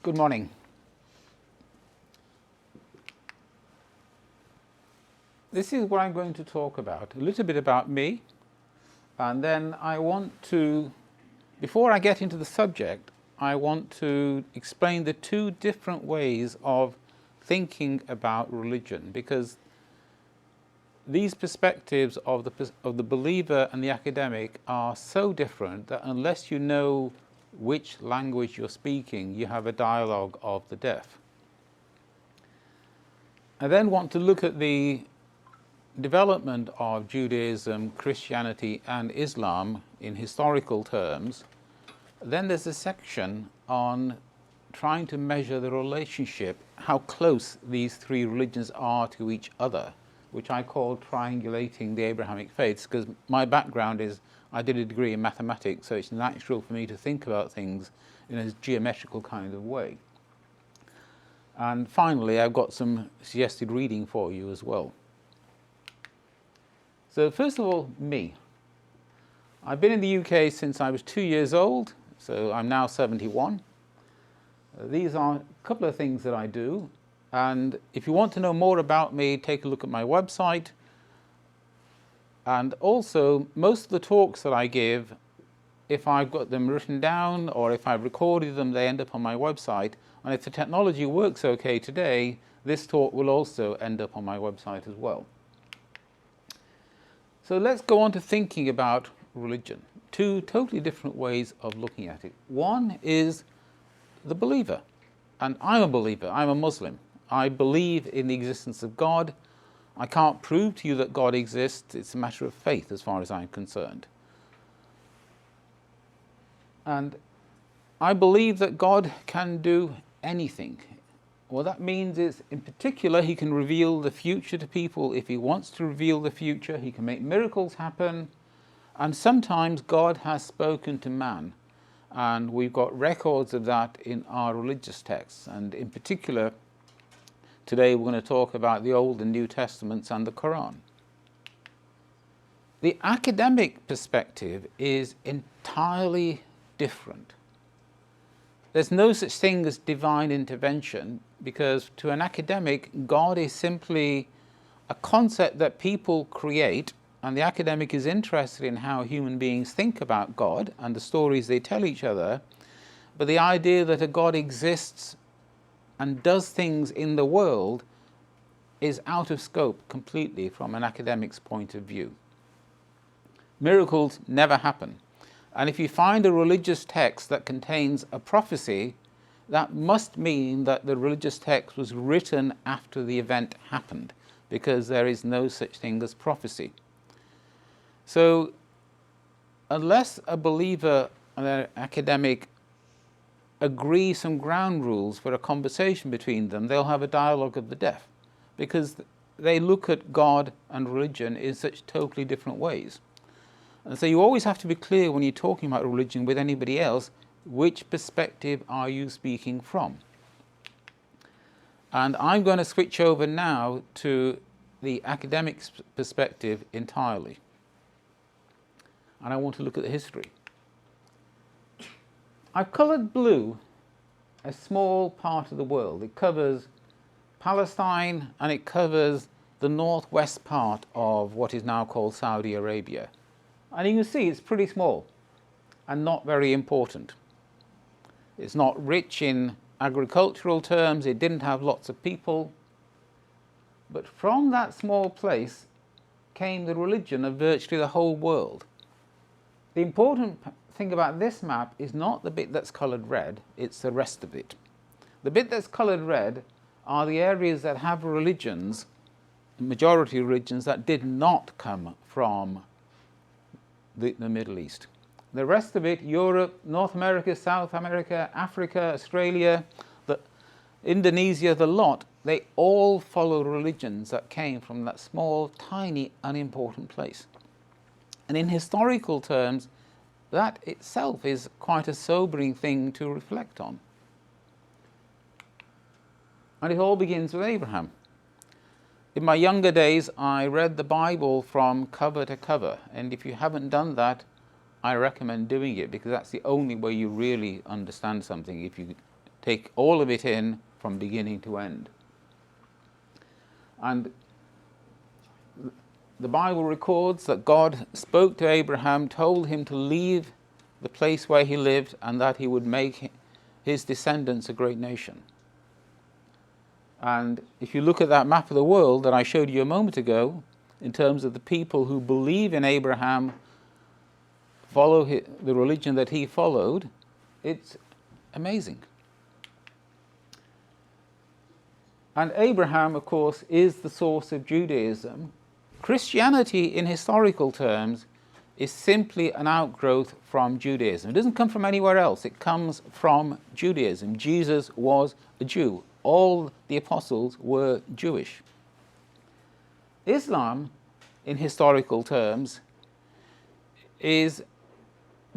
Good morning. This is what I'm going to talk about, a little bit about me, and then I want to, before I get into the subject, I want to explain the two different ways of thinking about religion, because these perspectives of the believer and the academic are so different that unless you know which language you're speaking, you have a dialogue of the deaf. I then want to look at the development of Judaism, Christianity and Islam in historical terms. Then there's a section on trying to measure the relationship, how close these three religions are to each other, which I call triangulating the Abrahamic faiths, because my background is I did a degree in mathematics, so it's natural for me to think about things in a geometrical kind of way. And finally, I've got some suggested reading for you as well. So first of all, me. I've been in the UK since I was 2 years old, so I'm now 71. These are a couple of things that I do, and if you want to know more about me, take a look at my website. And also, most of the talks that I give, if I've got them written down or if I've recorded them, they end up on my website. And if the technology works okay today, this talk will also end up on my website as well. So let's go on to thinking about religion. Two totally different ways of looking at it. One is the believer. And I'm a believer, I'm a Muslim. I believe in the existence of God. I can't prove to you that God exists. It's a matter of faith as far as I'm concerned. And I believe that God can do anything. What that means is, in particular, he can reveal the future to people if he wants to reveal the future. He can make miracles happen. And sometimes God has spoken to man. And we've got records of that in our religious texts. And in particular, today we're going to talk about the Old and New Testaments and the Quran. The academic perspective is entirely different. There's no such thing as divine intervention, because to an academic, God is simply a concept that people create, and the academic is interested in how human beings think about God and the stories they tell each other. But the idea that a God exists and does things in the world is out of scope completely from an academic's point of view. Miracles never happen. And if you find a religious text that contains a prophecy, that must mean that the religious text was written after the event happened, because there is no such thing as prophecy. So unless a believer and an academic agree some ground rules for a conversation between them, they'll have a dialogue of the deaf, because they look at God and religion in such totally different ways. And so you always have to be clear when you're talking about religion with anybody else, which perspective are you speaking from? And I'm going to switch over now to the academic perspective entirely. And I want to look at the history. I've coloured blue a small part of the world. It covers Palestine and it covers the northwest part of what is now called Saudi Arabia. And you can see it's pretty small and not very important. It's not rich in agricultural terms, it didn't have lots of people. But from that small place came the religion of virtually the whole world. The important thing about this map is not the bit that's coloured red, it's the rest of it. The bit that's coloured red are the areas that have religions, majority religions, that did not come from the Middle East. The rest of it, Europe, North America, South America, Africa, Australia, Indonesia, the lot, they all follow religions that came from that small, tiny, unimportant place. And in historical terms, that itself is quite a sobering thing to reflect on. And it all begins with Abraham. In my younger days, I read the Bible from cover to cover, and if you haven't done that, I recommend doing it, because that's the only way you really understand something, if you take all of it in from beginning to end. And the Bible records that God spoke to Abraham, told him to leave the place where he lived, and that he would make his descendants a great nation. And if you look at that map of the world that I showed you a moment ago, in terms of the people who believe in Abraham, follow the religion that he followed, it's amazing. And Abraham, of course, is the source of Judaism. Christianity, in historical terms, is simply an outgrowth from Judaism. It doesn't come from anywhere else. It comes from Judaism. Jesus was a Jew. All the apostles were Jewish. Islam, in historical terms, is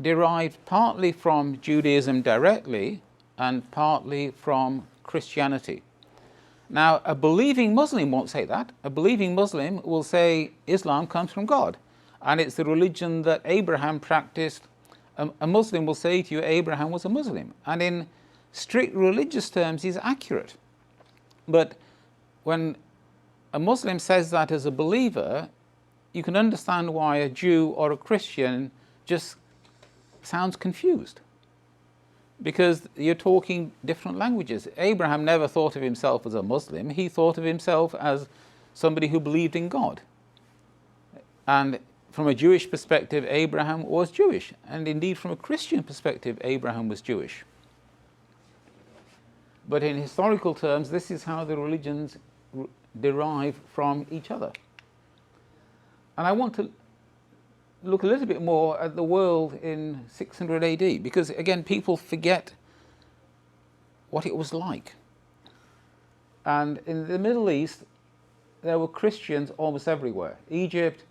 derived partly from Judaism directly and partly from Christianity. Now, a believing Muslim won't say that. A believing Muslim will say Islam comes from God, and it's the religion that Abraham practiced. A Muslim will say to you, Abraham was a Muslim, and in strict religious terms, he's accurate. But when a Muslim says that as a believer, you can understand why a Jew or a Christian just sounds confused, because you're talking different languages. Abraham never thought of himself as a Muslim. He thought of himself as somebody who believed in God. And from a Jewish perspective, Abraham was Jewish. And indeed, from a Christian perspective, Abraham was Jewish. But in historical terms, this is how the religions derive from each other. And I want to look a little bit more at the world in 600 AD, because again, people forget what it was like. And in the Middle East, there were Christians almost everywhere. Egypt,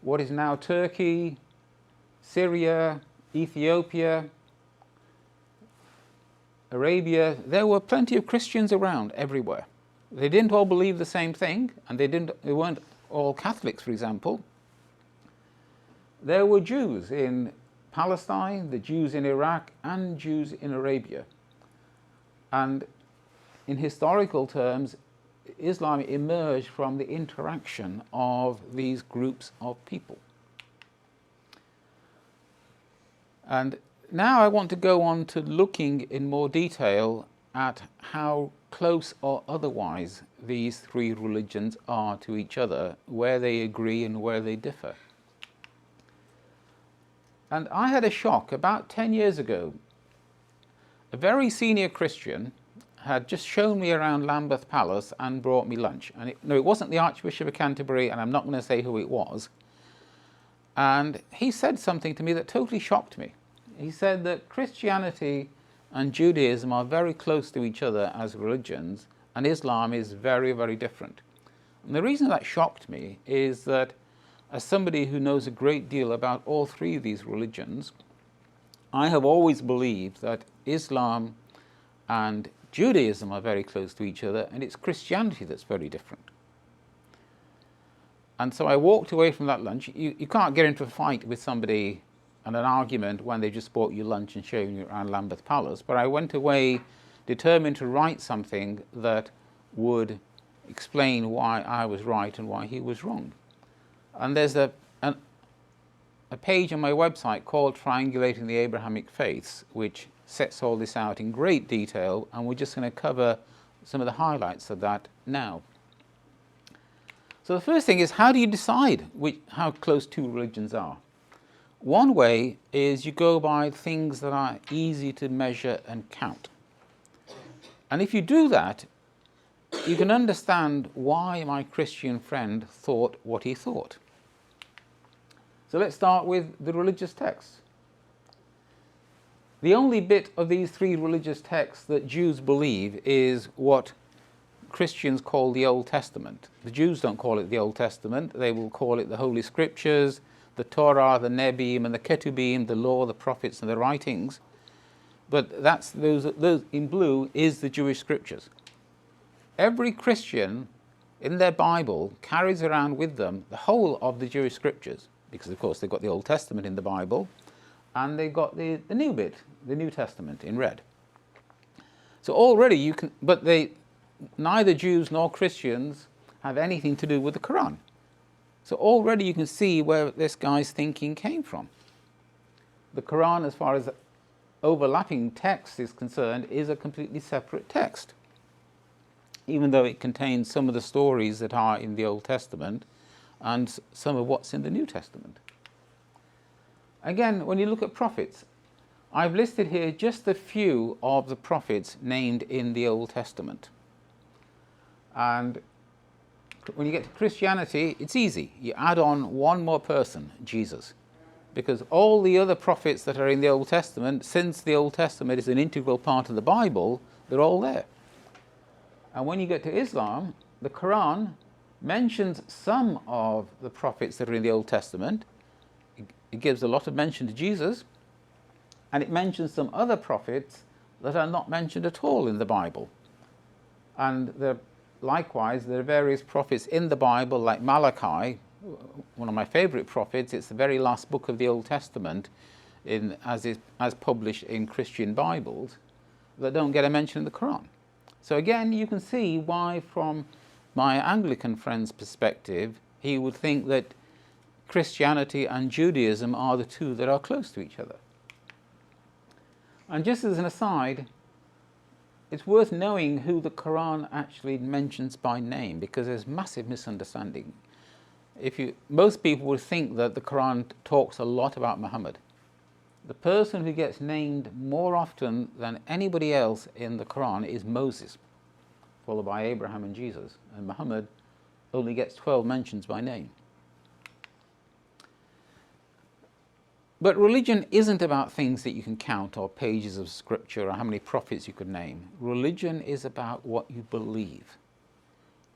what is now Turkey, Syria, Ethiopia, Arabia, there were plenty of Christians around everywhere. They didn't all believe the same thing, and they weren't all Catholics, for example. There were Jews in Palestine, the Jews in Iraq, and Jews in Arabia. And in historical terms, Islam emerged from the interaction of these groups of people. And now I want to go on to looking in more detail at how close or otherwise these three religions are to each other, where they agree and where they differ. And I had a shock about 10 years ago. A very senior Christian had just shown me around Lambeth Palace and brought me lunch. And it wasn't the Archbishop of Canterbury, and I'm not going to say who it was. And he said something to me that totally shocked me. He said that Christianity and Judaism are very close to each other as religions, and Islam is very, very different. And the reason that shocked me is that, as somebody who knows a great deal about all three of these religions, I have always believed that Islam and Judaism are very close to each other, and it's Christianity that's very different. And so I walked away from that lunch. You can't get into a fight with somebody and an argument when they just bought you lunch and showing you around Lambeth Palace, but I went away determined to write something that would explain why I was right and why he was wrong. And there's a page on my website called Triangulating the Abrahamic Faiths, which sets all this out in great detail, and we're just going to cover some of the highlights of that now. So the first thing is, how do you decide how close two religions are? One way is you go by things that are easy to measure and count. And if you do that, you can understand why my Christian friend thought what he thought. So let's start with the religious texts. The only bit of these three religious texts that Jews believe is what Christians call the Old Testament. The Jews don't call it the Old Testament. They will call it the Holy Scriptures, the Torah, the Nebiim, and the Ketubim, the law, the prophets, and the writings. But those in blue is the Jewish Scriptures. Every Christian in their Bible carries around with them the whole of the Jewish Scriptures, because of course they've got the Old Testament in the Bible, and they've got the new bit, the New Testament, in red. So already you can, but neither Jews nor Christians have anything to do with the Quran. So already you can see where this guy's thinking came from. The Quran, as far as overlapping text is concerned, is a completely separate text, even though it contains some of the stories that are in the Old Testament and some of what's in the New Testament. Again, when you look at prophets, I've listed here just a few of the prophets named in the Old Testament. And when you get to Christianity, it's easy. You add on one more person, Jesus. Because all the other prophets that are in the Old Testament, since the Old Testament is an integral part of the Bible, they're all there. And when you get to Islam, the Quran mentions some of the prophets that are in the Old Testament. It gives a lot of mention to Jesus, and it mentions some other prophets that are not mentioned at all in the Bible. And likewise, there are various prophets in the Bible, like Malachi, one of my favorite prophets. It's the very last book of the Old Testament as published in Christian Bibles, that don't get a mention in the Quran. So again, you can see why, from my Anglican friend's perspective, he would think that Christianity and Judaism are the two that are close to each other. And just as an aside, it's worth knowing who the Quran actually mentions by name, because there's massive misunderstanding. Most people would think that the Quran talks a lot about Muhammad. The person who gets named more often than anybody else in the Quran is Moses, followed by Abraham and Jesus. And Muhammad only gets 12 mentions by name. But religion isn't about things that you can count, or pages of scripture, or how many prophets you could name. Religion is about what you believe.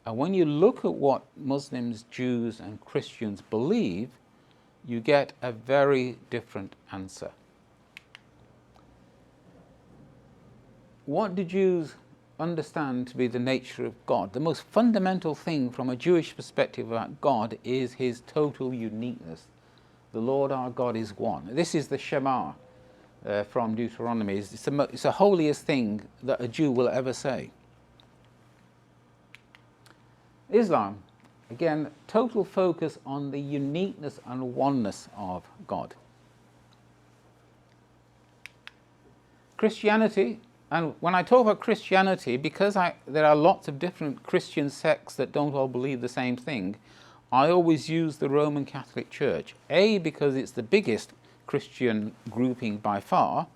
And when you look at what Muslims, Jews, and Christians believe, you get a very different answer. What do Jews understand to be the nature of God? The most fundamental thing from a Jewish perspective about God is his total uniqueness. The Lord our God is one. This is the Shema from Deuteronomy. It's the holiest thing that a Jew will ever say. Islam, again, total focus on the uniqueness and oneness of God. Christianity, and when I talk about Christianity, because there are lots of different Christian sects that don't all believe the same thing, I always use the Roman Catholic Church. A, because it's the biggest Christian grouping by far,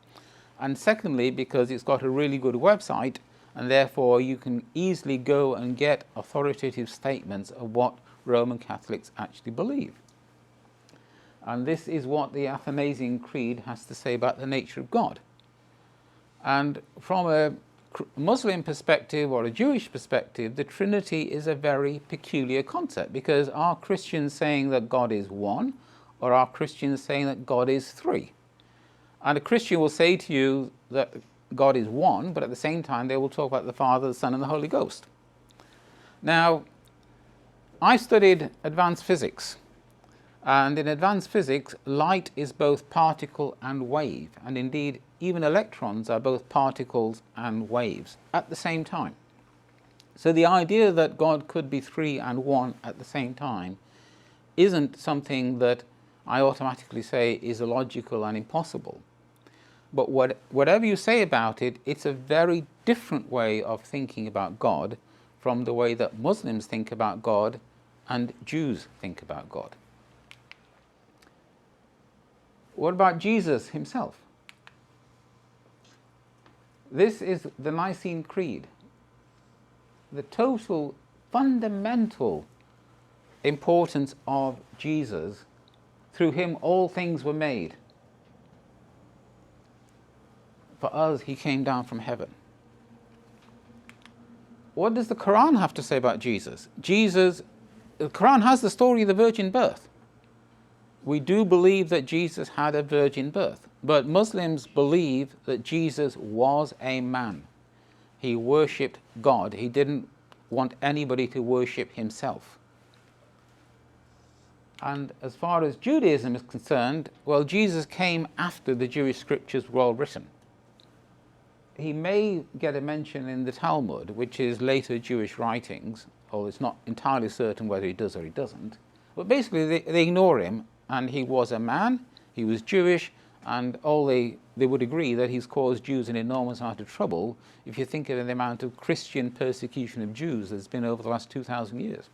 and secondly, because it's got a really good website, and therefore you can easily go and get authoritative statements of what Roman Catholics actually believe. And this is what the Athanasian Creed has to say about the nature of God. And from a Muslim perspective or a Jewish perspective, the Trinity is a very peculiar concept, because are Christians saying that God is one, or are Christians saying that God is three? And a Christian will say to you that God is one, but at the same time they will talk about the Father, the Son, and the Holy Ghost. Now, I studied advanced physics, and in advanced physics, light is both particle and wave, and indeed even electrons are both particles and waves at the same time. So the idea that God could be three and one at the same time isn't something that I automatically say is illogical and impossible. But whatever you say about it, it's a very different way of thinking about God from the way that Muslims think about God and Jews think about God. What about Jesus himself? This is the Nicene Creed. The total fundamental importance of Jesus. Through him all things were made. For us, he came down from heaven. What does the Quran have to say about Jesus? The Quran has the story of the virgin birth. We do believe that Jesus had a virgin birth, but Muslims believe that Jesus was a man. He worshipped God. He didn't want anybody to worship himself. And as far as Judaism is concerned, well, Jesus came after the Jewish scriptures were all written. he may get a mention in the Talmud, which is later Jewish writings, although it's not entirely certain whether he does or he doesn't. But basically they ignore him, and he was a man, he was Jewish, and they would agree that he's caused Jews an enormous amount of trouble if you think of the amount of Christian persecution of Jews there's been over the last 2,000 years.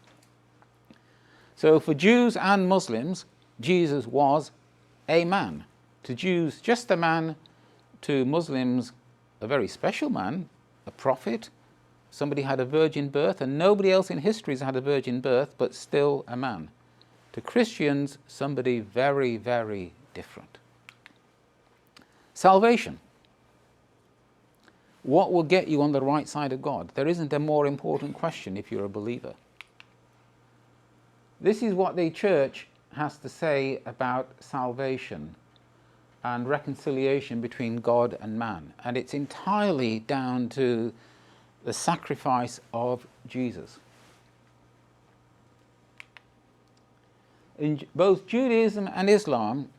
So for Jews and Muslims, Jesus was a man. To Jews, just a man. To Muslims, a very special man, a prophet, somebody had a virgin birth, and nobody else in history has had a virgin birth, but still a man. To Christians, somebody very, very different. Salvation. What will get you on the right side of God? There isn't a more important question if you're a believer. This is what the church has to say about salvation and reconciliation between God and man. And it's entirely down to the sacrifice of Jesus. In both Judaism and Islam,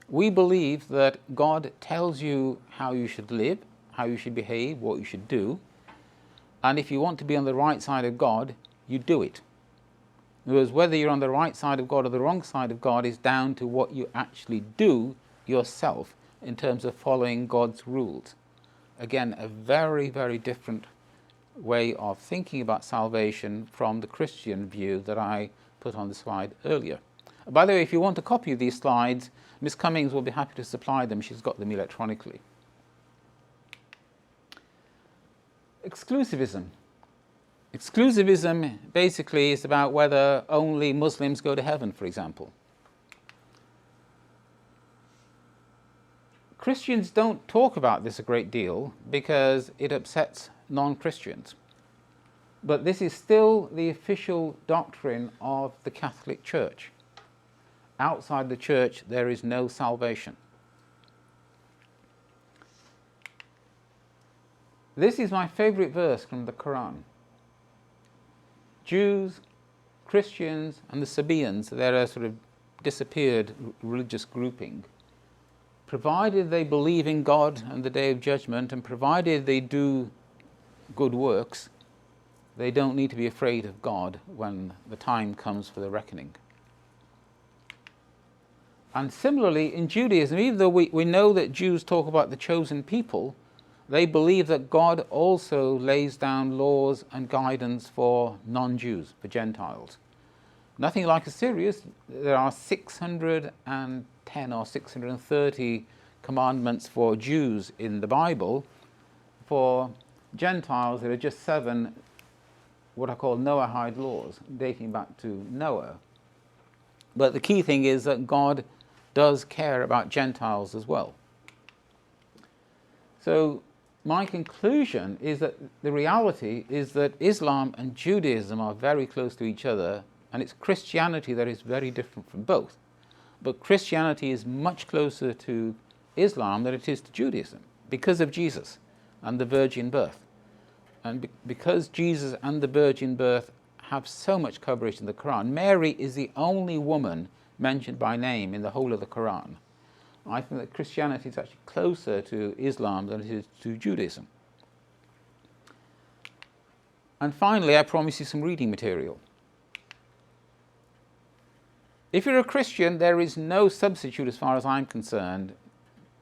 we believe that God tells you how you should live, how you should behave, what you should do. And if you want to be on the right side of God, you do it. In other words, whether you're on the right side of God or the wrong side of God is down to what you actually do yourself in terms of following God's rules. Again, a very, very different way of thinking about salvation from the Christian view that I put on the slide earlier. By the way, if you want a copy of these slides, Miss Cummings will be happy to supply them. She's got them electronically. Exclusivism. Exclusivism basically is about whether only Muslims go to heaven, for example. Christians don't talk about this a great deal because it upsets non-Christians. But this is still the official doctrine of the Catholic Church. Outside the church, there is no salvation. This is my favorite verse from the Quran. Jews, Christians, and the Sabians, they're a sort of disappeared religious grouping, provided they believe in God and the Day of Judgment, and provided they do good works, they don't need to be afraid of God when the time comes for the reckoning. And similarly, in Judaism, even though we know that Jews talk about the chosen people, they believe that God also lays down laws and guidance for non-Jews, for Gentiles. Nothing like Assyria. There are 610 or 630 commandments for Jews in the Bible. For Gentiles, there are just 7 what I call Noahide laws, dating back to Noah. But the key thing is that God does care about Gentiles as well. So my conclusion is that the reality is that Islam and Judaism are very close to each other, and it's Christianity that is very different from both. But Christianity is much closer to Islam than it is to Judaism because of Jesus and the virgin birth. And because Jesus and the virgin birth have so much coverage in the Quran, Mary is the only woman mentioned by name in the whole of the Quran. I think that Christianity is actually closer to Islam than it is to Judaism. And finally, I promise you some reading material. If you're a Christian, there is no substitute, as far as I'm concerned,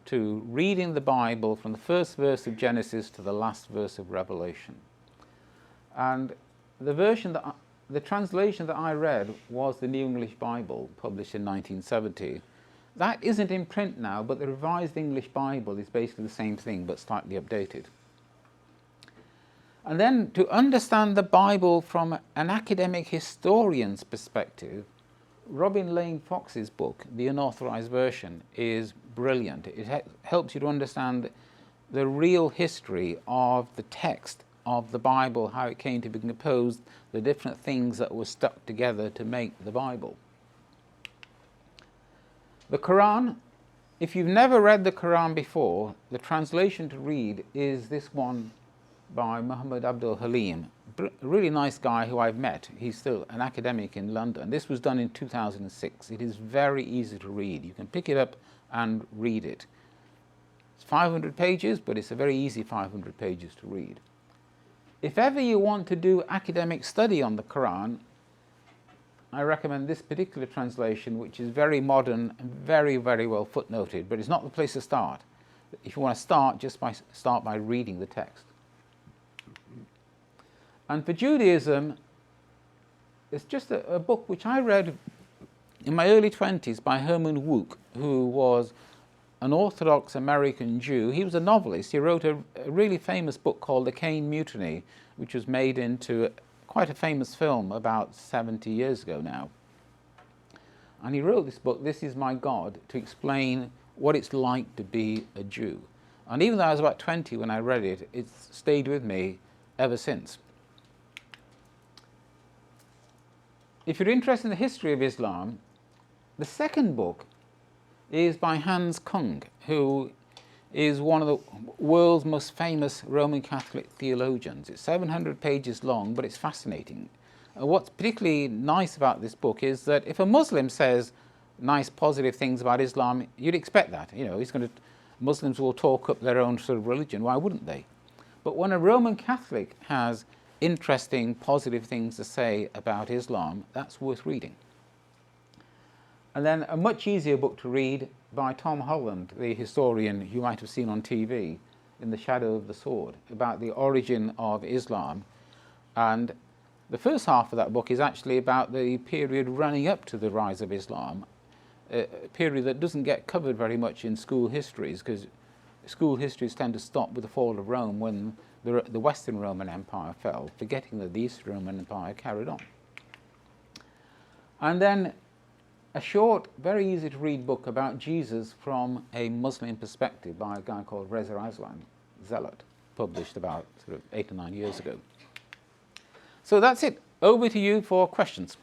to reading the Bible from the first verse of Genesis to the last verse of Revelation. And the translation that I read was the New English Bible, published in 1970. That isn't in print now, but the Revised English Bible is basically the same thing, but slightly updated. And then to understand the Bible from an academic historian's perspective, Robin Lane Fox's book, The Unauthorized Version, is brilliant. It helps you to understand the real history of the text of the Bible, how it came to be composed, the different things that were stuck together to make the Bible. The Quran, if you've never read the Quran before, the translation to read is this one by Muhammad Abdul Halim, a really nice guy who I've met. He's still an academic in London. This was done in 2006. It is very easy to read. You can pick it up and read it. It's 500 pages, but it's a very easy 500 pages to read. If ever you want to do academic study on the Quran, I recommend this particular translation, which is very modern and very, very well footnoted, but it's not the place to start. If you want to start, start by reading the text. And for Judaism, it's just a book which I read in my early 20s by Herman Wouk, who was an Orthodox American Jew. He was a novelist. He wrote a really famous book called The Cain Mutiny, which was made into quite a famous film about 70 years ago now. And he wrote this book, This Is My God, to explain what it's like to be a Jew. And even though I was about 20 when I read it, it's stayed with me ever since. If you're interested in the history of Islam, the second book is by Hans Kung, who is one of the world's most famous Roman Catholic theologians. It's 700 pages long, but it's fascinating. What's particularly nice about this book is that if a Muslim says nice, positive things about Islam, you'd expect that. You know, Muslims will talk up their own sort of religion. Why wouldn't they? But when a Roman Catholic has interesting, positive things to say about Islam, that's worth reading. And then a much easier book to read by Tom Holland, the historian you might have seen on TV, In the Shadow of the Sword, about the origin of Islam. And the first half of that book is actually about the period running up to the rise of Islam, a period that doesn't get covered very much in school histories, because school histories tend to stop with the fall of Rome when the Western Roman Empire fell, forgetting that the Eastern Roman Empire carried on. And then a short, very easy to read book about Jesus from a Muslim perspective by a guy called Reza Aslan, Zealot, published about sort of 8 or 9 years ago. So that's it. Over to you for questions.